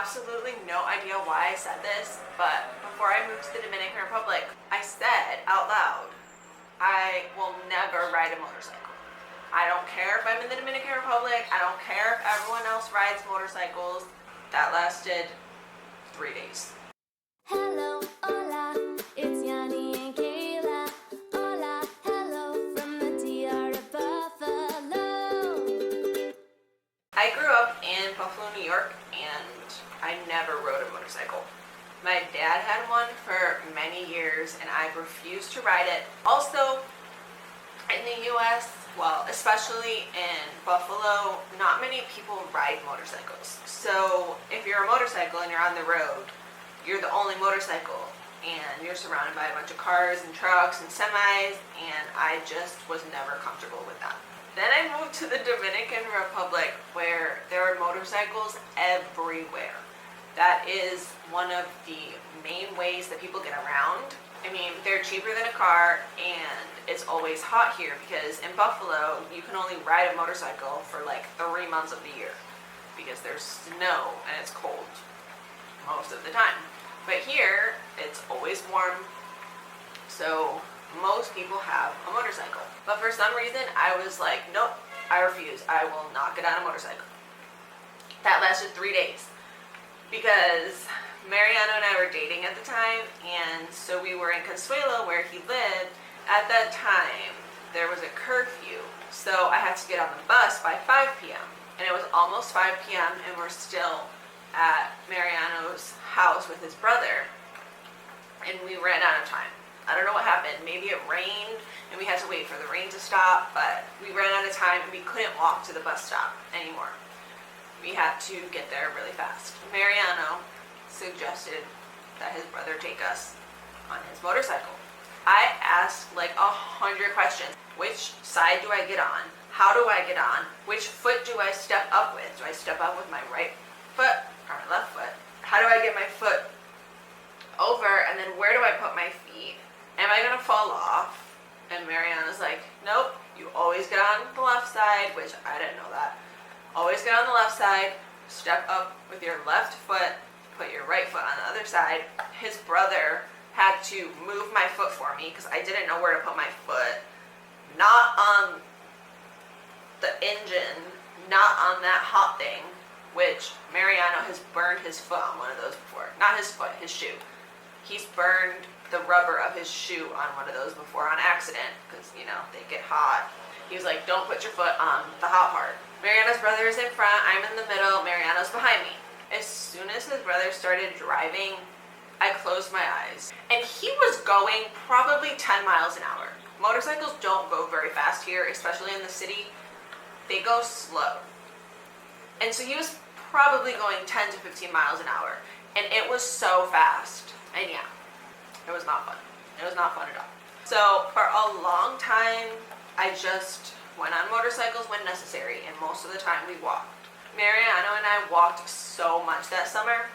absolutely no idea why I said this, but before I moved to the Dominican Republic, I said out loud, I will never ride a motorcycle. I don't care if I'm in the Dominican Republic. I don't care if everyone else rides motorcycles. That lasted 3 days. Hello, hola, it's Yonny and Kayla. Hola, hello from the DR of Buffalo. I grew up in Buffalo, New York, and I never rode a motorcycle. My dad had one for many years, and I refused to ride it. Also, in the U.S., well, especially in Buffalo, not many people ride motorcycles. So if you're a motorcycle and you're on the road, you're the only motorcycle, and you're surrounded by a bunch of cars and trucks and semis, and I just was never comfortable with that. Then I moved to the Dominican Republic, where there are motorcycles everywhere. That is one of the main ways that people get around. I mean, they're cheaper than a car, and it's always hot here because in Buffalo, you can only ride a motorcycle for like 3 months of the year because there's snow and it's cold most of the time. But here, it's always warm, so most people have a motorcycle. But for some reason, I was like, nope, I refuse. I will not get on a motorcycle. That lasted 3 days because Mariano and I were dating at the time, and so we were in Consuelo where he lived. At that time, there was a curfew, so I had to get on the bus by 5 p.m. And it was almost 5 p.m. and we're still at Mariano's house with his brother, and we ran out of time. I don't know what happened. Maybe it rained and we had to wait for the rain to stop, but we ran out of time and we couldn't walk to the bus stop anymore. We had to get there really fast. Mariano suggested that his brother take us on his motorcycle. I asked like 100 questions. Which side do I get on? How do I get on? Which foot do I step up with? Do I step up with my right foot or my left foot? How do I get my foot over, and then where do I put my feet? Am I gonna fall off? And Mariano's like, nope, you always get on the left side, which I didn't know that. Always get on the left side, step up with your left foot, put your right foot on the other side. His brother had to move my foot for me because I didn't know where to put my foot. Not on the engine, not on that hot thing, which Mariano has burned his foot on one of those before. Not his foot, his shoe. He's burned the rubber of his shoe on one of those before on accident because, you know, they get hot. He was like, don't put your foot on the hot part. Mariano's brother is in front, I'm in the middle, Mariano's behind me. As soon as his brother started driving, I closed my eyes. And he was going probably 10 miles an hour. Motorcycles don't go very fast here, especially in the city. They go slow. And so he was probably going 10 to 15 miles an hour. And it was so fast. And yeah, it was not fun. It was not fun at all. So for a long time, I just went on motorcycles when necessary, and most of the time we walked. Mariano and I walked so much that summer.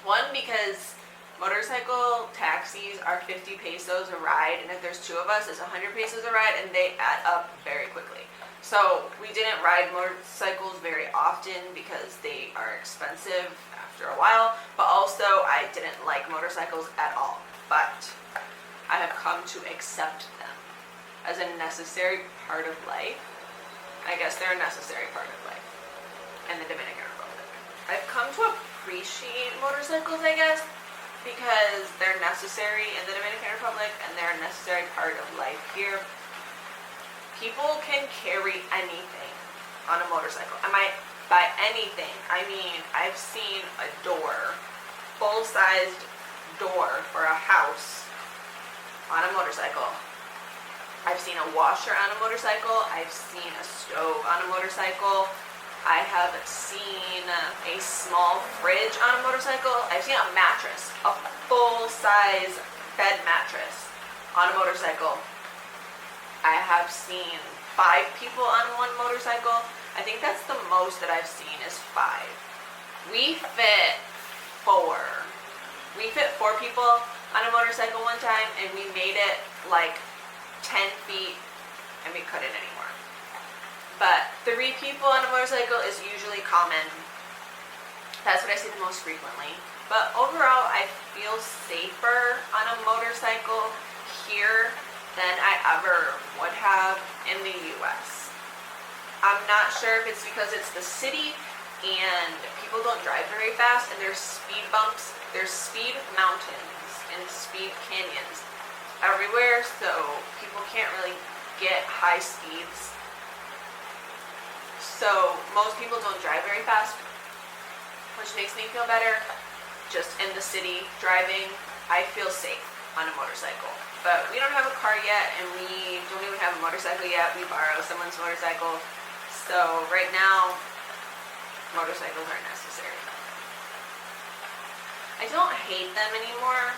One, because motorcycle taxis are 50 pesos a ride, and if there's 2 of us, it's 100 pesos a ride, and they add up very quickly. So we didn't ride motorcycles very often because they are expensive after a while, but also I didn't like motorcycles at all. But I have come to accept them as a necessary part of life. I guess they're a necessary part of life in the Dominican Republic. I've come to appreciate motorcycles, I guess, because they're necessary in the Dominican Republic and they're a necessary part of life here. People can carry anything on a motorcycle. By anything, I mean, I've seen a door, full-sized door for a house on a motorcycle. I've seen a washer on a motorcycle. I've seen a stove on a motorcycle. I have seen a small fridge on a motorcycle. I've seen a mattress, a full-size bed mattress on a motorcycle. I have seen 5 people on one motorcycle. I think that's the most that I've seen is 5. We fit 4. We fit 4 people on a motorcycle one time, and we made it like 10 feet, and we couldn't anymore. But 3 people on a motorcycle is usually common. That's what I see the most frequently. But overall, I feel safer on a motorcycle here than I ever would have in the US. I'm not sure if it's because it's the city and people don't drive very fast and there's speed bumps, there's speed mountains and speed canyons everywhere, so people can't really get high speeds. So most people don't drive very fast, which makes me feel better. Just in the city driving, I feel safe on a motorcycle. But we don't have a car yet, and we don't even have a motorcycle yet. We borrow someone's motorcycle. So right now, motorcycles are necessary. I don't hate them anymore.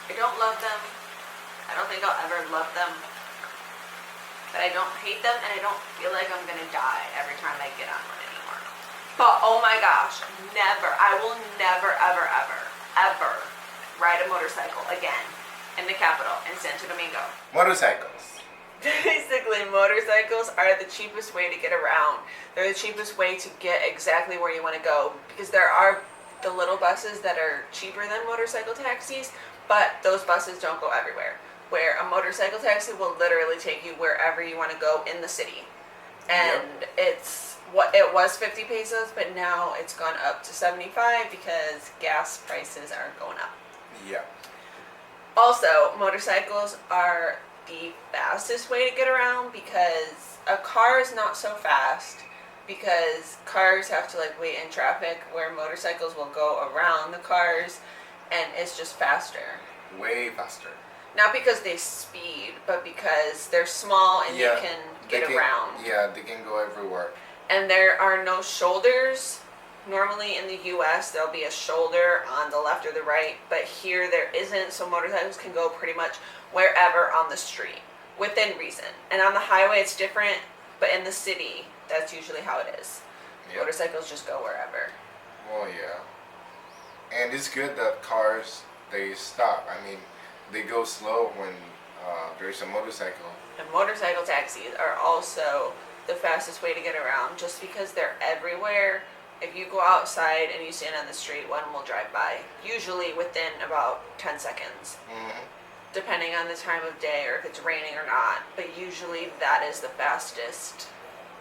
I don't love them. I don't think I'll ever love them. But I don't hate them, and I don't feel like I'm gonna die every time I get on one anymore. But oh my gosh, never, I will never, ever, ever, ever ride a motorcycle again in the capital, in Santo Domingo. Motorcycles. Basically, motorcycles are the cheapest way to get around. They're the cheapest way to get exactly where you want to go, because there are the little buses that are cheaper than motorcycle taxis, but those buses don't go everywhere. Where a motorcycle taxi will literally take you wherever you want to go in the city. And it's what it was 50 pesos, but now it's gone up to 75 because gas prices are going up. Yeah. Also, motorcycles are the fastest way to get around, because a car is not so fast, because cars have to like wait in traffic, where motorcycles will go around the cars and it's just faster. Way faster. Not because they speed, but because they're small and Yeah, you can get around. Yeah, they can go everywhere. And there are no shoulders. Normally in the US, there'll be a shoulder on the left or the right, but here there isn't, so motorcycles can go pretty much wherever on the street, within reason. And on the highway it's different, but in the city, that's usually how it is. Yeah. Motorcycles just go wherever. Well, yeah. And it's good that cars, they stop. I mean, they go slow when there's a motorcycle. And motorcycle taxis are also the fastest way to get around, just because they're everywhere. If you go outside and you stand on the street, one will drive by, usually within about 10 seconds, depending on the time of day or if it's raining or not. But usually that is the fastest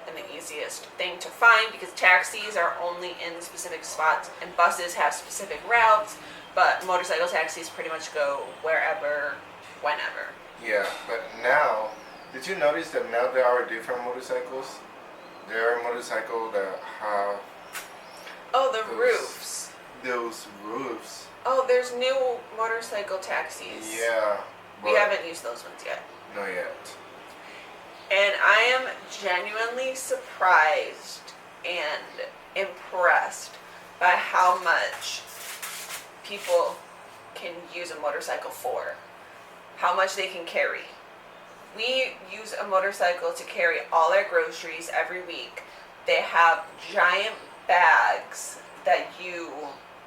and the easiest thing to find, because taxis are only in specific spots and buses have specific routes, but motorcycle taxis pretty much go wherever, whenever. Yeah, but now, did you notice that now there are different motorcycles? There are motorcycles that have Oh, the those- roofs. those roofs. Oh, there's new motorcycle taxis. Yeah. We but haven't used those ones yet. Not yet. And I am genuinely surprised and impressed by how much people can use a motorcycle for. How much they can carry. We use a motorcycle to carry all our groceries every week. They have giant bags that you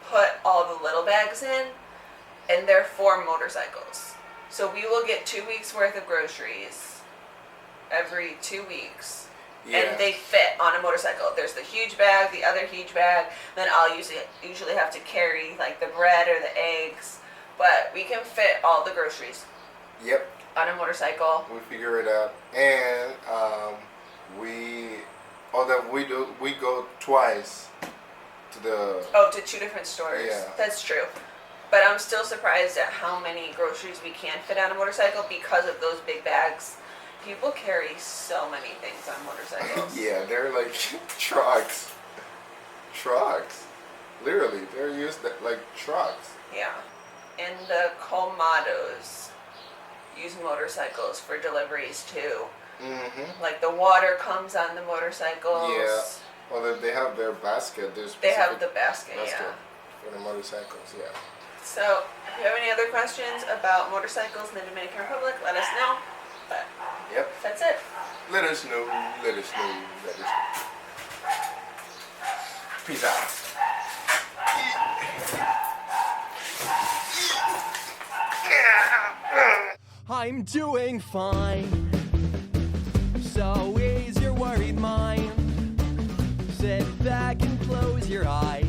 put all the little bags in, and they're for motorcycles. So we will get 2 weeks worth of groceries every 2 weeks. Yeah. And they fit on a motorcycle. There's the huge bag, the other huge bag, then I'll usually have to carry like the bread or the eggs, but we can fit all the groceries Yep. on a motorcycle. We figure it out, and we go twice to the. Oh, to 2 different stores. Yeah. That's true. But I'm still surprised at how many groceries we can fit on a motorcycle because of those big bags. People carry so many things on motorcycles. Yeah, they're like trucks. Trucks. Literally, they're used like trucks. Yeah. And the colmados use motorcycles for deliveries too. Mm-hmm. Like the water comes on the motorcycles. Yeah. Well, they have their basket. They have the basket, yeah. for the motorcycles. Yeah. So, if you have any other questions about motorcycles in the Dominican Republic, let us know. But Yep. that's it. Let us know. Let us know. Let us know. Peace out. I'm doing fine. So is your worried mind. Sit back and close your eyes.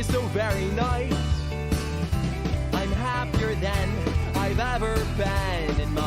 is so very nice. I'm happier than I've ever been in my